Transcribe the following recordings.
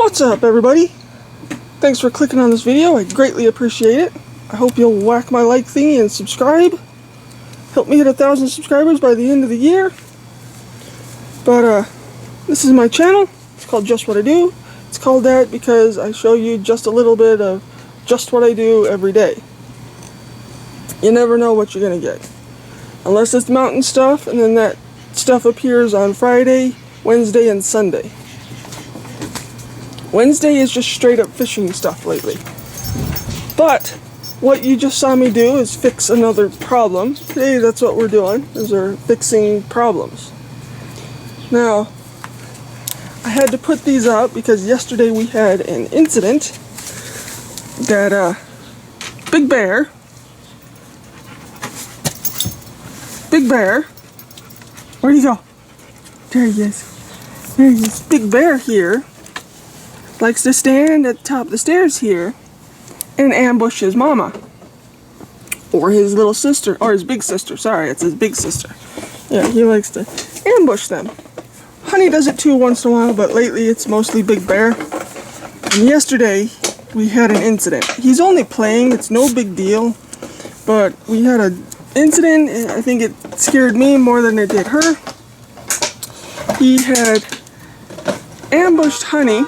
What's up, everybody? Thanks for clicking on this video. I greatly appreciate it. I hope you'll whack my like thingy and subscribe. Help me hit 1,000 subscribers by the end of the year. But this is my channel. It's called Just What I Do. It's called that because I show you just a little bit of just what I do every day. You never know what you're gonna get. Unless it's mountain stuff, and then that stuff appears on Friday, Wednesday, and Sunday. Wednesday is just straight up fishing stuff lately. But what you just saw me do is fix another problem. Today that's what we're doing, is we're fixing problems. Now, I had to put these up because yesterday we had an incident that Big Bear, where'd he go? There he is. There he is. Big Bear here likes to stand at the top of the stairs here and ambush his mama. Or his little sister, or his big sister, sorry, it's his big sister. Yeah, he likes to ambush them. Honey does it too once in a while, but lately it's mostly Big Bear. And yesterday we had an incident. He's only playing, it's no big deal, but we had an incident, and I think it scared me more than it did her. He had ambushed Honey.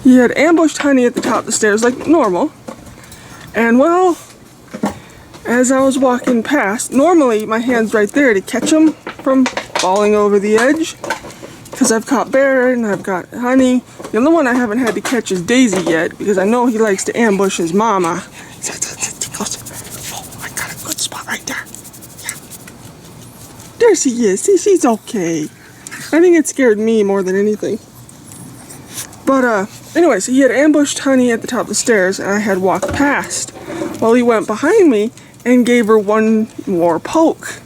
He had ambushed Honey at the top of the stairs like normal. And well, as I was walking past, normally my hand's right there to catch him from falling over the edge. Because I've caught Bear and I've got Honey. The only one I haven't had to catch is Daisy yet, because I know he likes to ambush his mama. Oh, I got a good spot right there. Yeah. There she is. See, she's okay. I think it scared me more than anything. But anyways, he had ambushed Honey at the top of the stairs, and I had walked past. Well, he went behind me and gave her one more poke.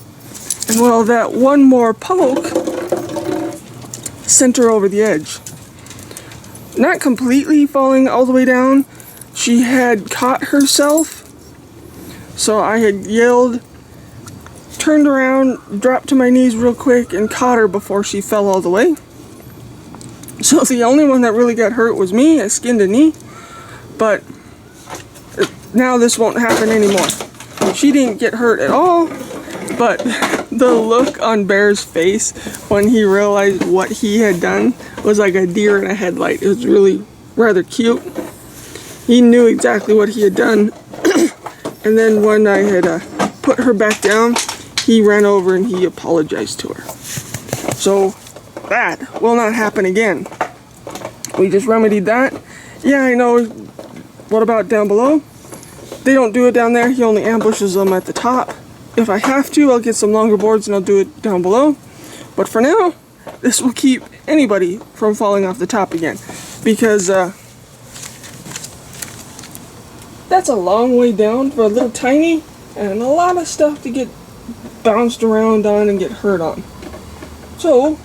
And well, that one more poke sent her over the edge. Not completely falling all the way down. She had caught herself. So I had yelled, turned around, dropped to my knees real quick, and caught her before she fell all the way. So the only one that really got hurt was me. I skinned a knee. But now this won't happen anymore. She didn't get hurt at all. But the look on Bear's face when he realized what he had done was like a deer in a headlight. It was really rather cute. He knew exactly what he had done. And then when I had put her back down, he ran over and he apologized to her. So that will not happen again. We just remedied that. Yeah, I know. What about down below? They don't do it down there. He only ambushes them at the top. If I have to, I'll get some longer boards and I'll do it down below. But for now, this will keep anybody from falling off the top again. Because that's a long way down for a little tiny, and a lot of stuff to get bounced around on and get hurt on. So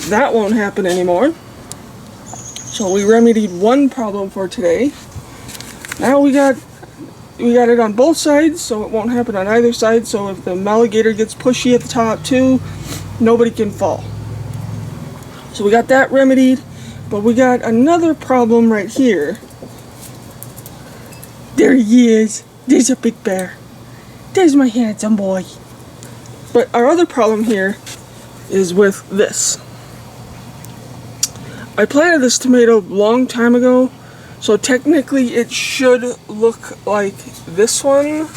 that won't happen anymore. So we remedied one problem for today. Now we got it on both sides, so it won't happen on either side. So if the alligator gets pushy at the top too, nobody can fall. So we got that remedied, but we got another problem right here. There he is. There's a Big Bear. There's my handsome boy. But our other problem here is with this. I planted this tomato a long time ago, so technically it should look like this one.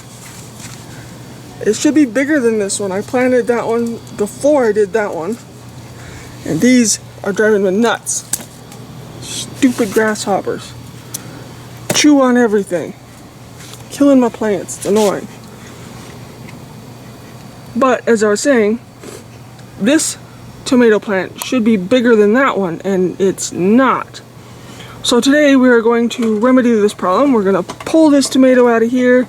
It should be bigger than this one. I planted that one before I did that one. And these are driving me nuts. Stupid grasshoppers. Chew on everything. Killing my plants. It's annoying. But as I was saying, this tomato plant should be bigger than that one, and it's not. So today we are going to remedy this problem. We're going to pull this tomato out of here,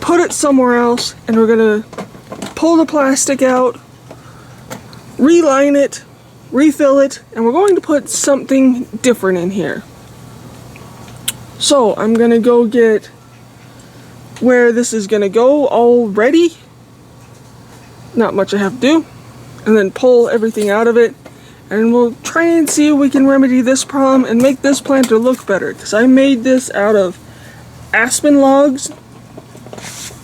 put it somewhere else, and we're going to pull the plastic out, reline it, refill it, and we're going to put something different in here. So I'm going to go get where this is going to go already. Not much I have to do. And then pull everything out of it and we'll try and see if we can remedy this problem and make this planter look better. Because I made this out of aspen logs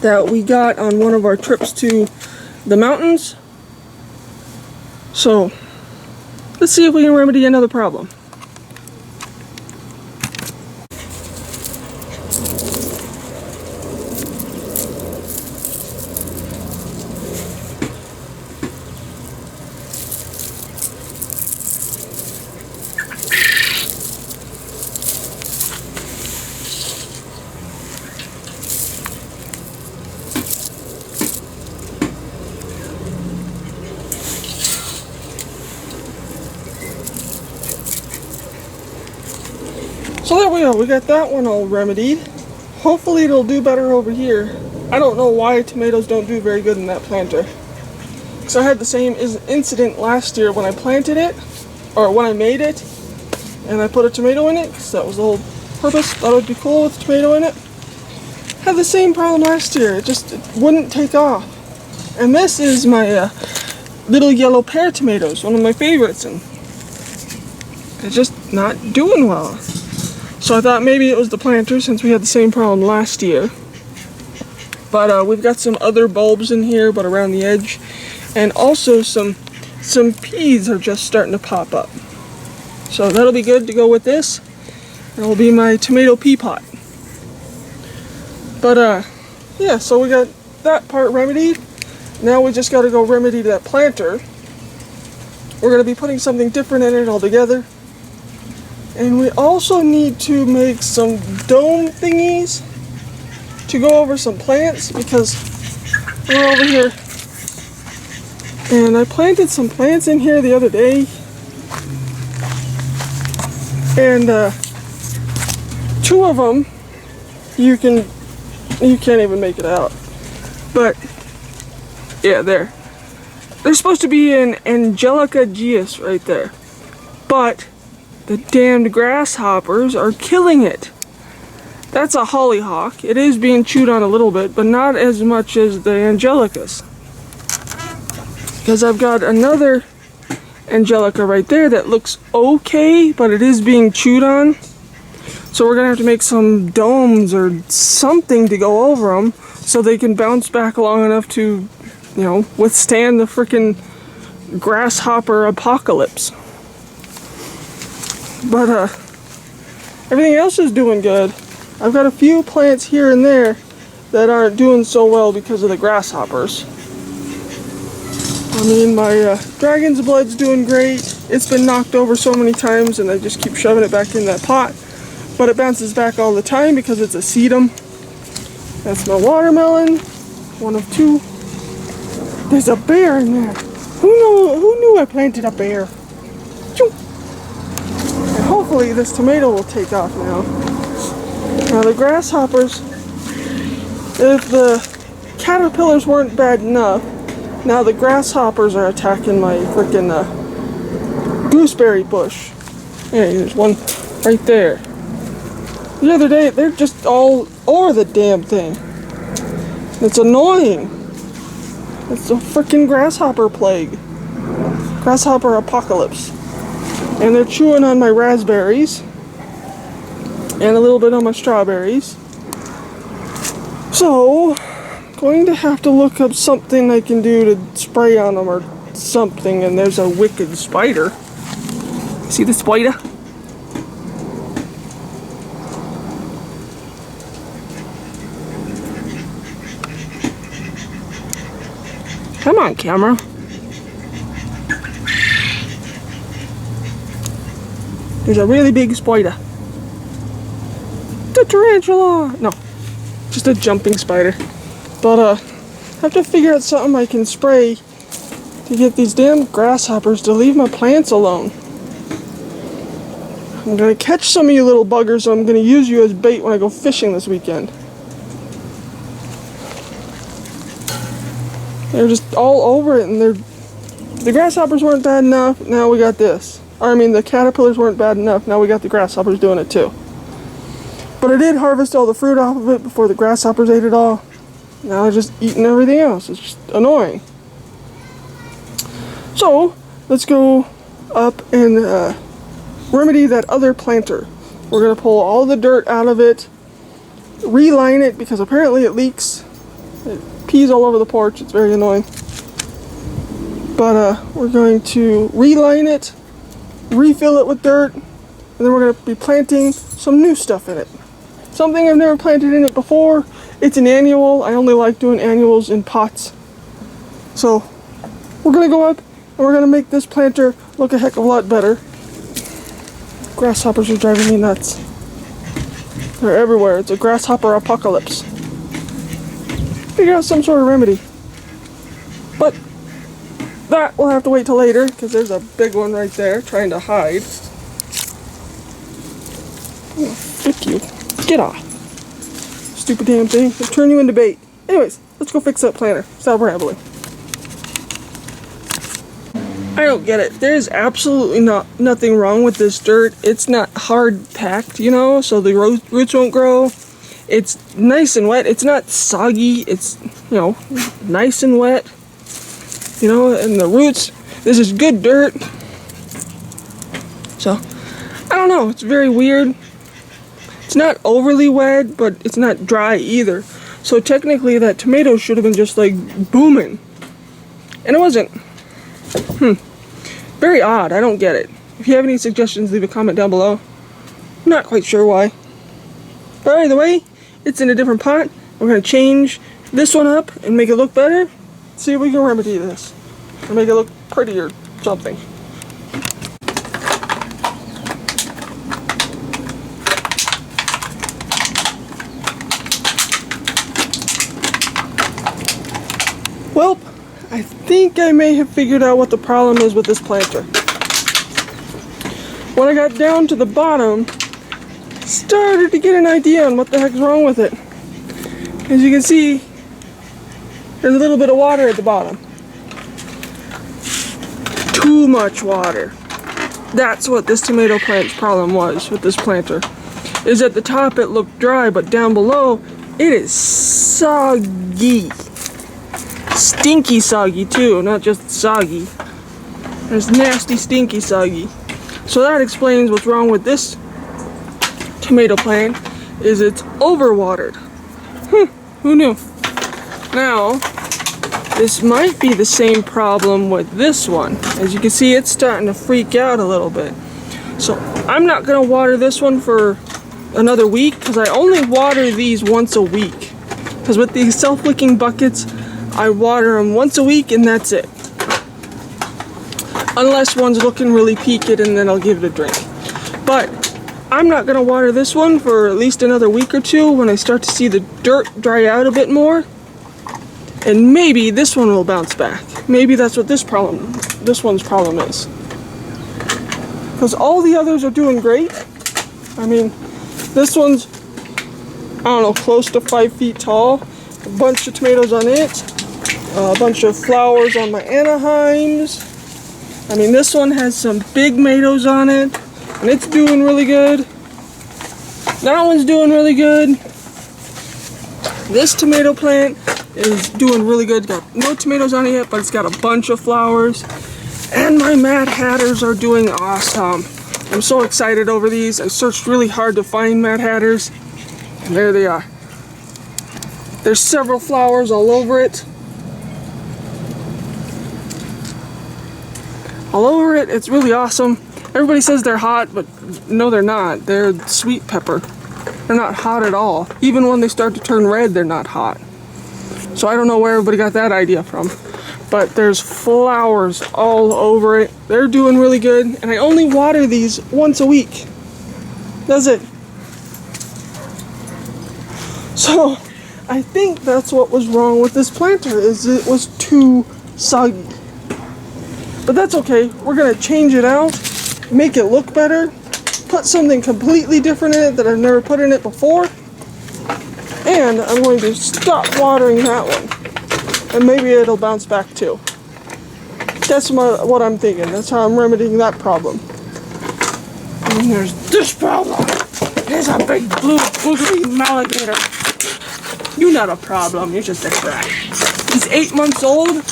that we got on one of our trips to the mountains. So let's see if we can remedy another problem. So there we go, we got that one all remedied. Hopefully it'll do better over here. I don't know why tomatoes don't do very good in that planter. So I had the same incident last year when I planted it, or when I made it, and I put a tomato in it, because that was the whole purpose. Thought it would be cool with a tomato in it. Had the same problem last year, it wouldn't take off. And this is my little yellow pear tomatoes, one of my favorites, and they're just not doing well. So I thought maybe it was the planter since we had the same problem last year. But we've got some other bulbs in here, but around the edge. And also some peas are just starting to pop up. So that'll be good to go with this. It'll be my tomato pea pot. But yeah, so we got that part remedied. Now we just got to go remedy that planter. We're going to be putting something different in it altogether. And we also need to make some dome thingies to go over some plants, because we're over here. And I planted some plants in here the other day. And two of them, you can't even make it out. But yeah, there. There's supposed to be an Angelica Geas right there. But the damned grasshoppers are killing it. That's a hollyhock. It is being chewed on a little bit, but not as much as the Angelicas. Because I've got another Angelica right there that looks okay, but it is being chewed on. So we're gonna have to make some domes or something to go over them so they can bounce back long enough to, you know, withstand the frickin' grasshopper apocalypse. But everything else is doing good. I've got a few plants here and there that aren't doing so well because of the grasshoppers. I mean, my dragon's blood's doing great. It's been knocked over so many times and I just keep shoving it back in that pot. But it bounces back all the time because it's a sedum. That's my watermelon. One of two. There's a bear in there. Who knew I planted a bear? Choo. Hopefully this tomato will take off now. Now the grasshoppers, if the caterpillars weren't bad enough, now the grasshoppers are attacking my freaking gooseberry bush. Hey, there's one right there. The other day, they're just all over the damn thing. It's annoying. It's a freaking grasshopper plague. Grasshopper apocalypse. And they're chewing on my raspberries and a little bit on my strawberries. So, I'm going to have to look up something I can do to spray on them or something. And there's a wicked spider. See the spider? Come on, camera. There's a really big spider. The tarantula! No, just a jumping spider. But I have to figure out something I can spray to get these damn grasshoppers to leave my plants alone. I'm gonna catch some of you little buggers, so I'm gonna use you as bait when I go fishing this weekend. They're just all over it, and the grasshoppers weren't bad enough, now we got this. Or, I mean, the caterpillars weren't bad enough, now we got the grasshoppers doing it too. But I did harvest all the fruit off of it before the grasshoppers ate it all. Now they're just eating everything else. It's just annoying. So, let's go up and remedy that other planter. We're going to pull all the dirt out of it, reline it because apparently it leaks. It pees all over the porch. It's very annoying. But we're going to reline it, refill it with dirt, and then we're going to be planting some new stuff in it. Something I've never planted in it before. It's an annual. I only like doing annuals in pots. So we're going to go up and we're going to make this planter look a heck of a lot better. Grasshoppers are driving me nuts. They're everywhere. It's a grasshopper apocalypse. Figure out some sort of remedy. But that we'll have to wait till later because there's a big one right there trying to hide. Oh, frick you. Get off. Stupid damn thing. It'll turn you into bait. Anyways, let's go fix that planter. Stop rambling. I don't get it. There's absolutely nothing wrong with this dirt. It's not hard packed, you know, so the roots won't grow. It's nice and wet. It's not soggy. It's, you know, nice and wet. You know, and the roots, this is good dirt. So, I don't know. It's very weird. It's not overly wet, but it's not dry either. So technically that tomato should have been just like booming. And it wasn't. Very odd. I don't get it. If you have any suggestions, leave a comment down below. I'm not quite sure why. But either way, it's in a different pot. We're going to change this one up and make it look better. See if we can remedy this. Or make it look pretty or something. Well, I think I may have figured out what the problem is with this planter. When I got down to the bottom, started to get an idea on what the heck's wrong with it. As you can see, there's a little bit of water at the bottom. Too much water. That's what this tomato plant's problem was with this planter. Is at the top it looked dry, but down below it is soggy. Stinky soggy too, not just soggy. There's nasty stinky soggy. So that explains what's wrong with this tomato plant, is it's overwatered. Who knew? Now, this might be the same problem with this one. As you can see, it's starting to freak out a little bit. So I'm not gonna water this one for another week because I only water these once a week. Because with these self-wicking buckets, I water them once a week and that's it. Unless one's looking really peaked and then I'll give it a drink. But I'm not going to water this one for at least another week or two when I start to see the dirt dry out a bit more. And maybe this one will bounce back. Maybe that's what this one's problem is. Because all the others are doing great. I mean, this one's, I don't know, close to 5 feet tall. A bunch of tomatoes on it. A bunch of flowers on my Anaheims. I mean, this one has some big tomatoes on it, and it's doing really good. That one's doing really good. This tomato plant is doing really good. Got no tomatoes on it yet, but it's got a bunch of flowers. And my Mad Hatters are doing awesome. I'm so excited over these. I searched really hard to find Mad Hatters, and there they are. There's several flowers all over it. All over it, it's really awesome. Everybody says they're hot, but no, they're not. They're sweet pepper. They're not hot at all. Even when they start to turn red, they're not hot. So I don't know where everybody got that idea from. But there's flowers all over it. They're doing really good. And I only water these once a week. That's it. So I think that's what was wrong with this planter, is it was too soggy. But that's okay. We're going to change it out, make it look better, put something completely different in it that I've never put in it before. And I'm going to stop watering that one. And maybe it'll bounce back too. That's what I'm thinking. That's how I'm remedying that problem. And then there's this problem. There's a big blue boogly alligator. You're not a problem. You're just a brat. He's 8 months old.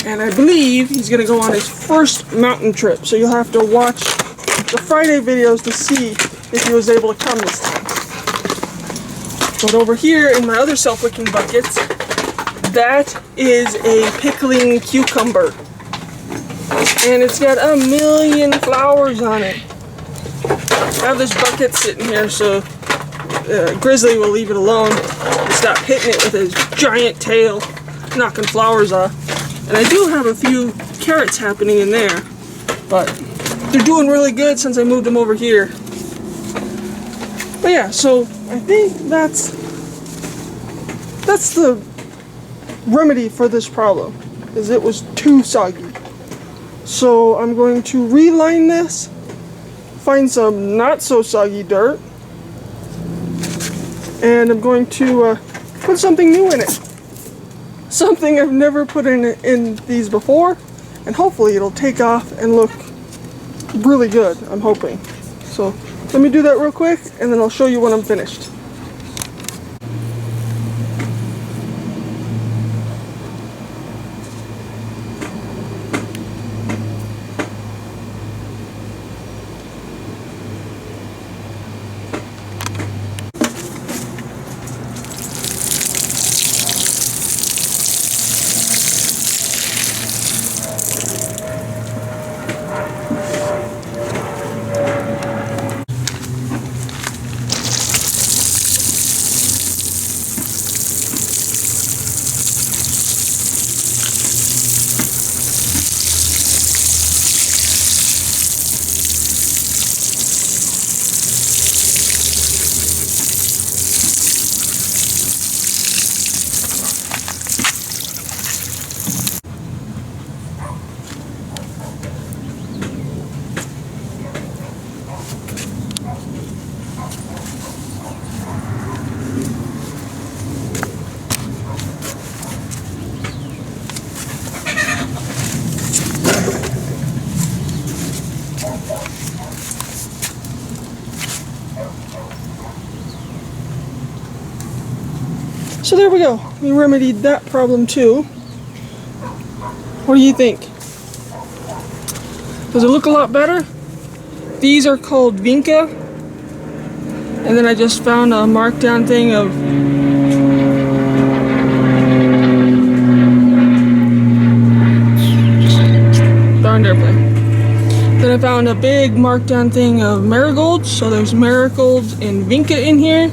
And I believe he's going to go on his first mountain trip. So you'll have to watch the Friday videos to see if he was able to come this time. But over here in my other self-wicking buckets, that is a pickling cucumber. And it's got a million flowers on it. I have this bucket sitting here so Grizzly will leave it alone and stop hitting it with his giant tail, knocking flowers off. And I do have a few carrots happening in there, but they're doing really good since I moved them over here. But yeah, so I think that's the remedy for this problem, is it was too soggy. So I'm going to reline this, find some not so soggy dirt, and I'm going to put something new in it. Something I've never put in these before, and hopefully it'll take off and look really good, I'm hoping. So let me do that real quick and then I'll show you when I'm finished. So there we go. We remedied that problem too. What do you think? Does it look a lot better? These are called Vinca. And then I just found a markdown thing of darn airplane. Then I found a big markdown thing of marigolds. So there's marigolds and Vinca in here.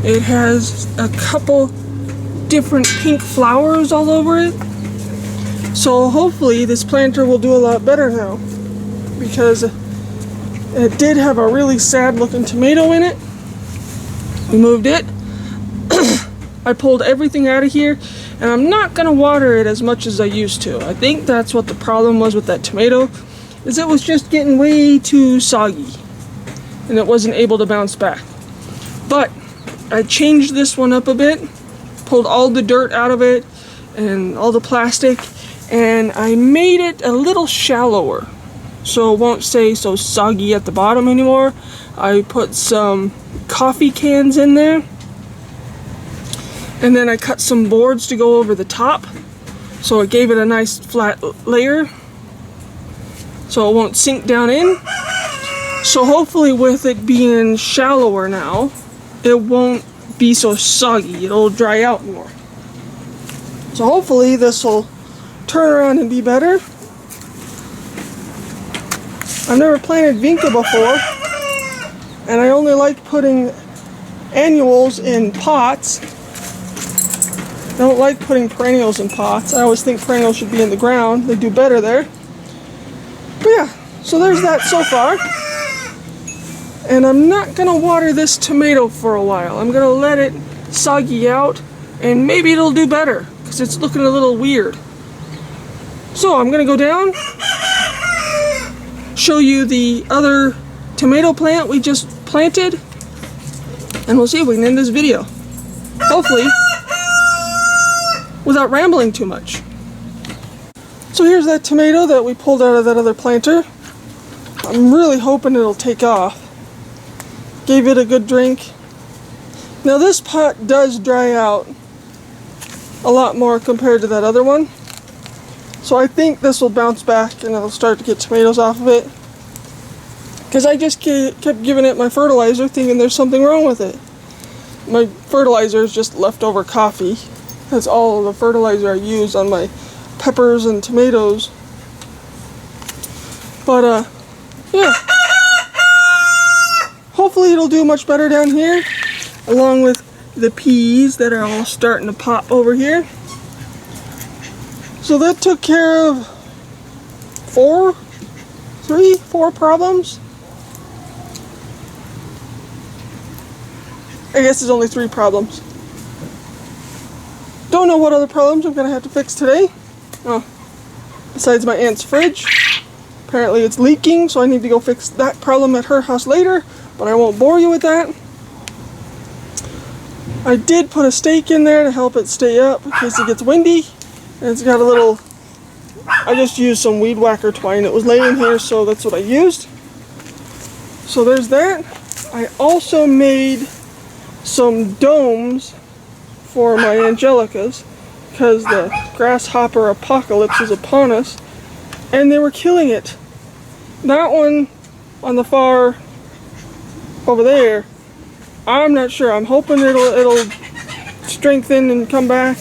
It has a couple different pink flowers all over it. So hopefully this planter will do a lot better now, because it did have a really sad looking tomato in it. We moved it. I pulled everything out of here, and I'm not gonna water it as much as I used to. I think that's what the problem was with that tomato, is it was just getting way too soggy and it wasn't able to bounce back. But I changed this one up a bit, pulled all the dirt out of it and all the plastic, and I made it a little shallower so it won't stay so soggy at the bottom anymore. I put some coffee cans in there, and then I cut some boards to go over the top so it gave it a nice flat layer so it won't sink down in. So hopefully with it being shallower now, it won't be so soggy, it'll dry out more. So hopefully this will turn around and be better. I've never planted Vinca before, and I only like putting annuals in pots. I don't like putting perennials in pots. I always think perennials should be in the ground. They do better there. But yeah, so there's that so far. And I'm not gonna water this tomato for a while. I'm gonna let it soggy out, and maybe it'll do better, because it's looking a little weird. So I'm gonna go down, show you the other tomato plant we just planted, and we'll see if we can end this video. Hopefully, without rambling too much. So here's that tomato that we pulled out of that other planter. I'm really hoping it'll take off. Gave it a good drink. Now this pot does dry out a lot more compared to that other one. So I think this will bounce back and it'll start to get tomatoes off of it. Because I just kept giving it my fertilizer thinking there's something wrong with it. My fertilizer is just leftover coffee. That's all of the fertilizer I use on my peppers and tomatoes. But yeah. Hopefully it'll do much better down here, along with the peas that are all starting to pop over here. So that took care of 4 problems. I guess there's only 3 problems. Don't know what other problems I'm gonna have to fix today. Besides my aunt's fridge. Apparently it's leaking, so I need to go fix that problem at her house later, but I won't bore you with that. I did put a stake in there to help it stay up in case it gets windy. And it's got a little, I just used some weed whacker twine that was laying here, so that's what I used. So there's that. I also made some domes for my angelicas because the grasshopper apocalypse is upon us, and they were killing it. That one on the far over there, I'm not sure. I'm hoping it'll strengthen and come back.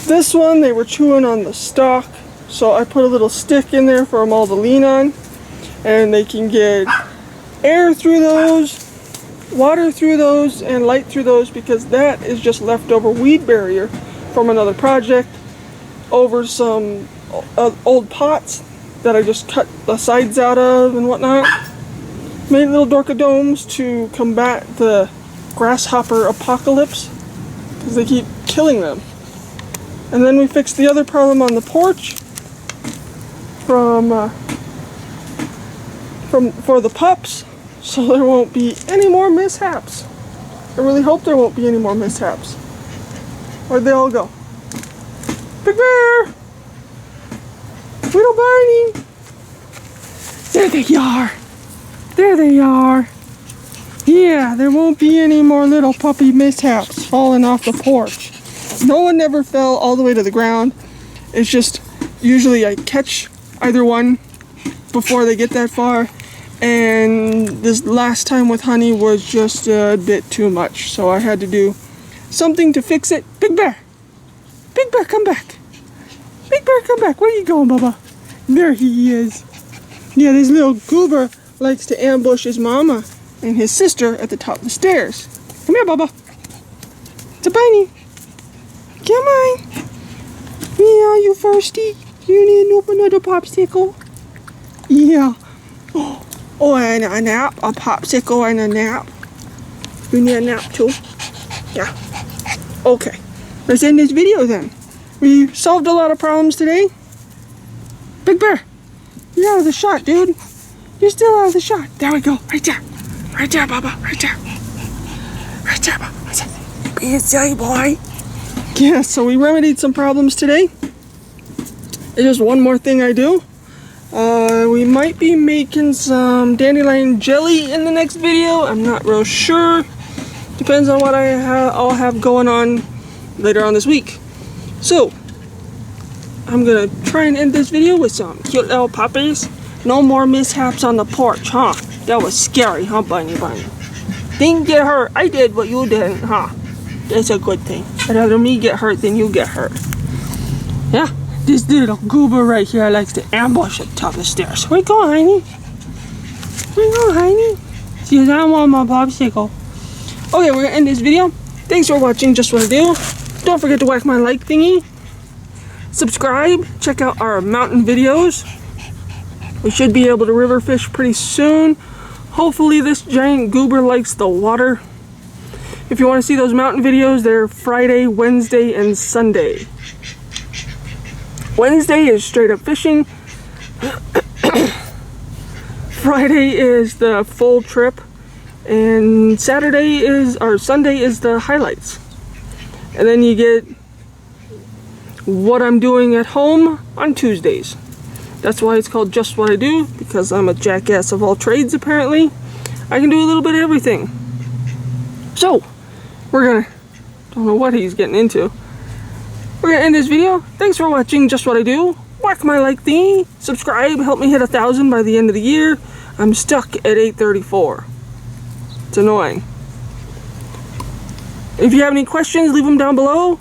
This one, they were chewing on the stalk, so I put a little stick in there for them all to lean on, and they can get air through those, water through those, and light through those, because that is just leftover weed barrier from another project over some old pots that I just cut the sides out of and whatnot. Made little Dorka domes to combat the grasshopper apocalypse because they keep killing them. And then we fixed the other problem on the porch for the pups, so there won't be any more mishaps. I really hope there won't be any more mishaps. Where'd they all go? Big Bear! Little Barney! There they are! There they are! Yeah, there won't be any more little puppy mishaps falling off the porch. No one ever fell all the way to the ground. It's just usually I catch either one before they get that far, and this last time with Honey was just a bit too much, so I had to do something to fix it. Big Bear! Big Bear, come back! Big Bear, come back! Where are you going, Bubba? There he is. Yeah, this little goober likes to ambush his mama and his sister at the top of the stairs. Come here, Bubba. It's a bunny. Come on. Yeah, you thirsty? You need another popsicle? Yeah. Oh, and a nap, a popsicle and a nap. You need a nap too? Yeah. Okay. Let's end this video then. We solved a lot of problems today. Big Bear, you're out of the shot, dude. You're still out of the shot. There we go. Right there. Right there, Bubba. Right there. Right there, Bubba. Right there. Be a silly boy. Yeah, so we remedied some problems today. There's just one more thing I do. We might be making some dandelion jelly in the next video. I'm not real sure. Depends on what I'll have going on later on this week. So, I'm gonna try and end this video with some cute little puppies. No more mishaps on the porch, huh? That was scary, huh, Bunny? Didn't get hurt. I did what you didn't, huh? That's a good thing. I'd rather me get hurt than you get hurt. Yeah, this little goober right here likes to ambush at the top of the stairs. Where you going, Heiny? Where you going, Heiny? She goes, I want my popsicle. Okay, we're gonna end this video. Thanks for watching Just What I Do. Don't forget to whack my like thingy. Subscribe. Check out our mountain videos. We should be able to river fish pretty soon. Hopefully this giant goober likes the water. If you want to see those mountain videos, they're Friday, Wednesday, and Sunday. Wednesday is straight up fishing. Friday is the full trip. And Sunday is the highlights. And then you get what I'm doing at home on Tuesdays. That's why it's called Just What I Do, because I'm a jackass of all trades apparently. I can do a little bit of everything. So, don't know what he's getting into. We're gonna end this video. Thanks for watching Just What I Do. Whack my like thingy, subscribe, help me hit 1,000 by the end of the year. I'm stuck at 834. It's annoying. If you have any questions, leave them down below.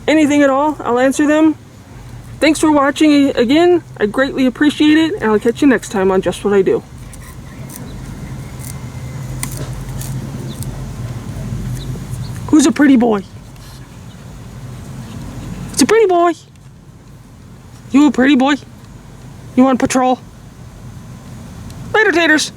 Anything at all, I'll answer them. Thanks for watching again. I greatly appreciate it, and I'll catch you next time on Just What I Do. Who's a pretty boy? It's a pretty boy. You a pretty boy? You on patrol? Later, taters.